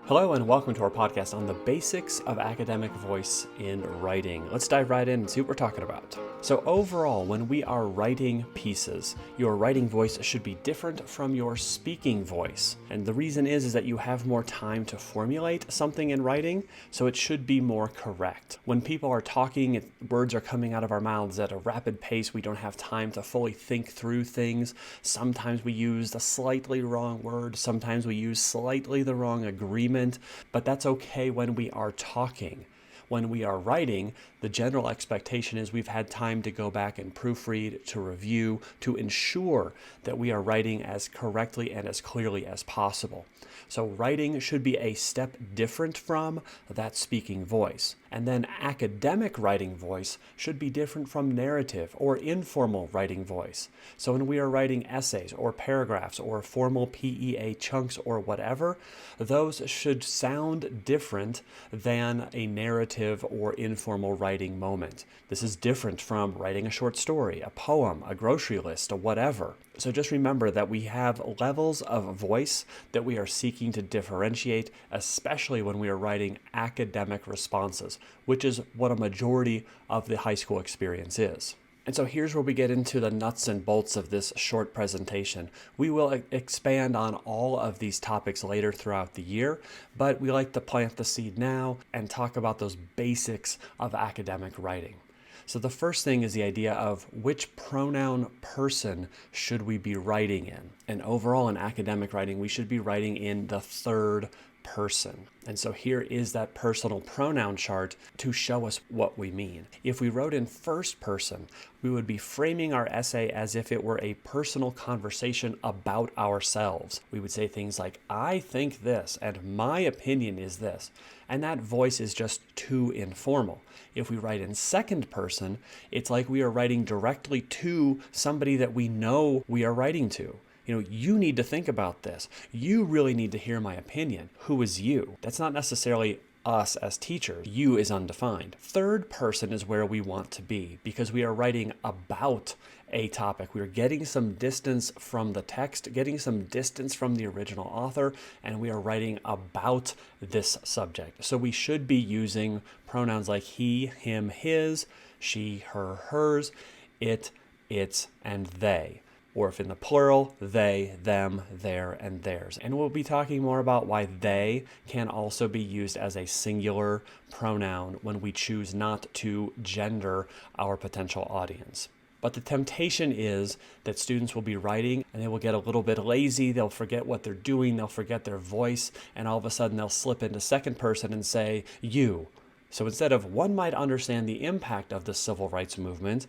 Hello and welcome to our podcast on the basics of academic voice in writing. Let's dive right in and see what we're talking about. So overall, when we are writing pieces, your writing voice should be different from your speaking voice. And the reason is that you have more time to formulate something in writing, so it should be more correct. When people are talking, words are coming out of our mouths at a rapid pace. We don't have time to fully think through things. Sometimes we use the slightly wrong word. Sometimes we use slightly the wrong agreement. But that's okay when we are talking. When we are writing, the general expectation is we've had time to go back and proofread, to review, to ensure that we are writing as correctly and as clearly as possible. So writing should be a step different from that speaking voice. And then academic writing voice should be different from narrative or informal writing voice. So when we are writing essays or paragraphs or formal PEA chunks or whatever, those should sound different than a narrative or informal writing moment. This is different from writing a short story, a poem, a grocery list, or whatever. So just remember that we have levels of voice that we are seeking to differentiate, especially when we are writing academic responses, which is what a majority of the high school experience is. And so here's where we get into the nuts and bolts of this short presentation. We will expand on all of these topics later throughout the year, but we like to plant the seed now and talk about those basics of academic writing. So the first thing is the idea of which pronoun person should we be writing in. And overall in academic writing, we should be writing in the third person. And so here is that personal pronoun chart to show us what we mean. If we wrote in first person, we would be framing our essay as if it were a personal conversation about ourselves. We would say things like, I think this, and my opinion is this. And that voice is just too informal. If we write in second person, it's like we are writing directly to somebody that we know we are writing to. You need to think about this. You really need to hear my opinion. Who is you? That's not necessarily us as teachers. You is undefined. Third person is where we want to be because we are writing about a topic. We are getting some distance from the text, getting some distance from the original author, and we are writing about this subject. So we should be using pronouns like he, him, his, she, her, hers, it, its, and they. Or if in the plural, they, them, their, and theirs. And we'll be talking more about why they can also be used as a singular pronoun when we choose not to gender our potential audience. But the temptation is that students will be writing and they will get a little bit lazy, they'll forget what they're doing, they'll forget their voice, and all of a sudden they'll slip into second person and say, you. So instead of one might understand the impact of the civil rights movement,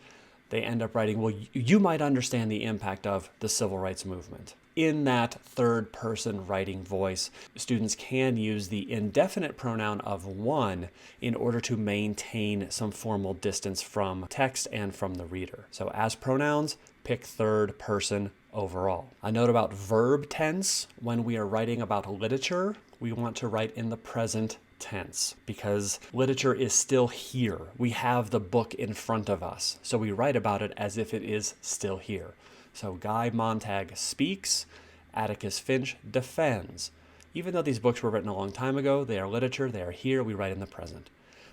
they end up writing, well, you might understand the impact of the civil rights movement. In that third person writing voice, students can use the indefinite pronoun of one in order to maintain some formal distance from text and from the reader. So as pronouns, pick third person overall. A note about verb tense: when we are writing about literature, we want to write in the present tense because literature is still here. We have the book in front of us, so we write about it as if it is still here. So Guy Montag speaks, Atticus Finch defends. Even though these books were written a long time ago, they are literature, they are here, we write in the present.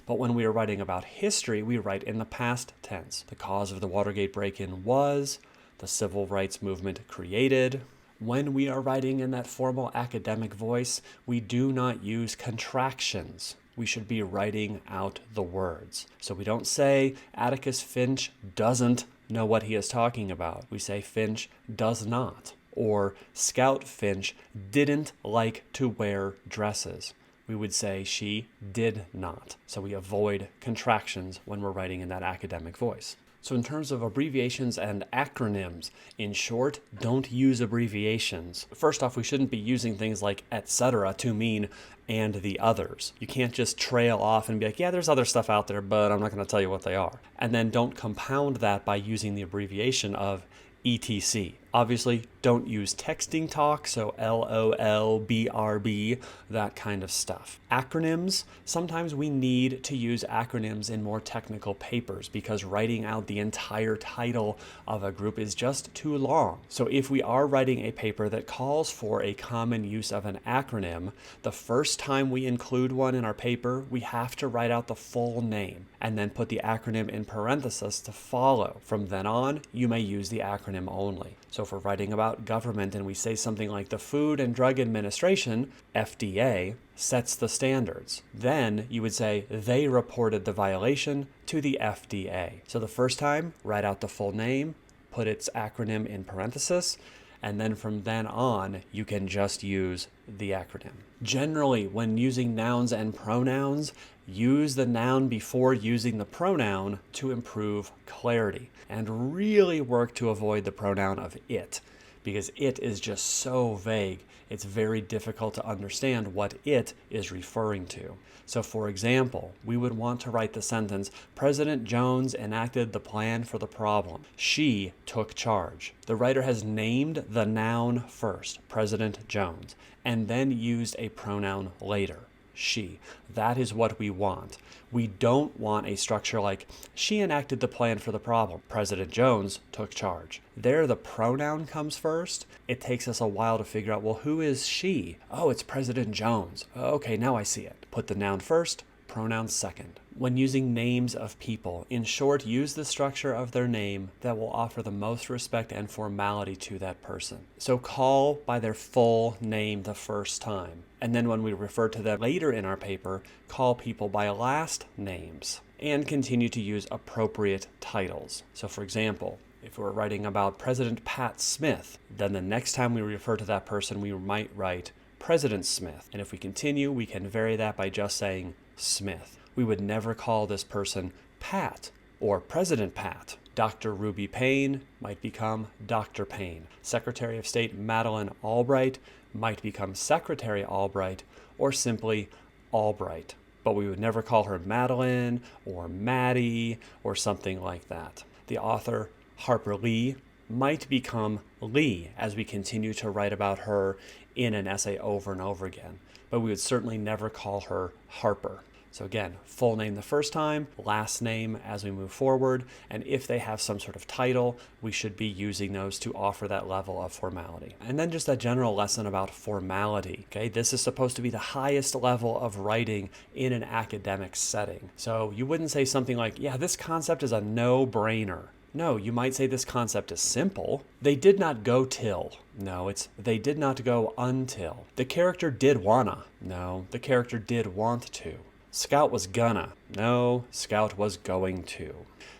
But when we are writing about history, we write in the past tense. The cause of the Watergate break-in was, the civil rights movement created. When we are writing in that formal academic voice, we do not use contractions. We should be writing out the words. So we don't say Atticus Finch doesn't know what he is talking about. We say Finch does not. Or Scout Finch didn't like to wear dresses. We would say she did not. So we avoid contractions when we're writing in that academic voice. So in terms of abbreviations and acronyms, in short, don't use abbreviations. First off, we shouldn't be using things like etc. to mean and the others. You can't just trail off and be like, yeah, there's other stuff out there, but I'm not going to tell you what they are. And then don't compound that by using the abbreviation of ETC. Obviously, don't use texting talk, so LOL, BRB, that kind of stuff. Acronyms, sometimes we need to use acronyms in more technical papers because writing out the entire title of a group is just too long. So if we are writing a paper that calls for a common use of an acronym, the first time we include one in our paper, we have to write out the full name and then put the acronym in parentheses to follow. From then on, you may use the acronym only. So if we're writing about government and we say something like the Food and Drug Administration, FDA, sets the standards, then you would say they reported the violation to the FDA. So the first time, write out the full name, put its acronym in parentheses, and then from then on, you can just use the acronym. Generally, when using nouns and pronouns, use the noun before using the pronoun to improve clarity, and really work to avoid the pronoun of it, because it is just so vague. It's very difficult to understand what it is referring to. So for example, we would want to write the sentence, President Jones enacted the plan for the problem. She took charge. The writer has named the noun first, President Jones, and then used a pronoun later, she. That is what we want. We don't want a structure like, she enacted the plan for the problem. President Jones took charge. There, the pronoun comes first. It takes us a while to figure out, well, who is she? Oh, it's President Jones. Okay, now I see it. Put the noun first, pronoun second. When using names of people, in short, use the structure of their name that will offer the most respect and formality to that person. So call by their full name the first time. And then when we refer to them later in our paper, call people by last names and continue to use appropriate titles. So for example, if we're writing about President Pat Smith, then the next time we refer to that person, we might write President Smith. And if we continue, we can vary that by just saying Smith. We would never call this person Pat or President Pat. Dr. Ruby Payne might become Dr. Payne. Secretary of State Madeleine Albright might become Secretary Albright or simply Albright. But we would never call her Madeline or Maddie or something like that. The author Harper Lee might become Lee as we continue to write about her in an essay over and over again. But we would certainly never call her Harper. So again, full name the first time, last name as we move forward, and if they have some sort of title, we should be using those to offer that level of formality. And then just a general lesson about formality, okay? This is supposed to be the highest level of writing in an academic setting. So you wouldn't say something like, yeah, this concept is a no-brainer. No, you might say this concept is simple. They did not go till. No, it's they did not go until. The character did wanna. No, the character did want to. Scout was gonna. No, Scout was going to.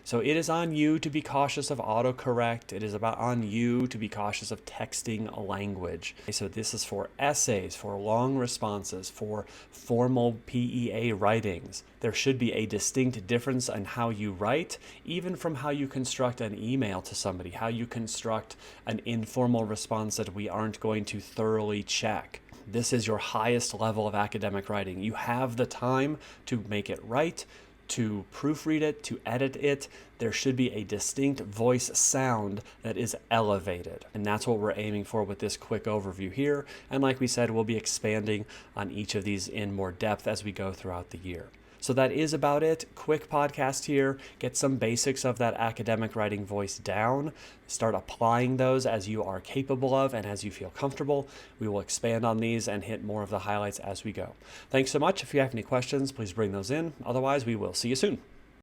So it is on you to be cautious of autocorrect. It is on you to be cautious of texting language. So this is for essays, for long responses, for formal PEA writings. There should be a distinct difference in how you write, even from how you construct an email to somebody, how you construct an informal response that we aren't going to thoroughly check. This is your highest level of academic writing. You have the time to make it right, to proofread it, to edit it. There should be a distinct voice sound that is elevated. And that's what we're aiming for with this quick overview here. And like we said, we'll be expanding on each of these in more depth as we go throughout the year. So that is about it. Quick podcast here. Get some basics of that academic writing voice down. Start applying those as you are capable of and as you feel comfortable. We will expand on these and hit more of the highlights as we go. Thanks so much. If you have any questions, please bring those in. Otherwise, we will see you soon.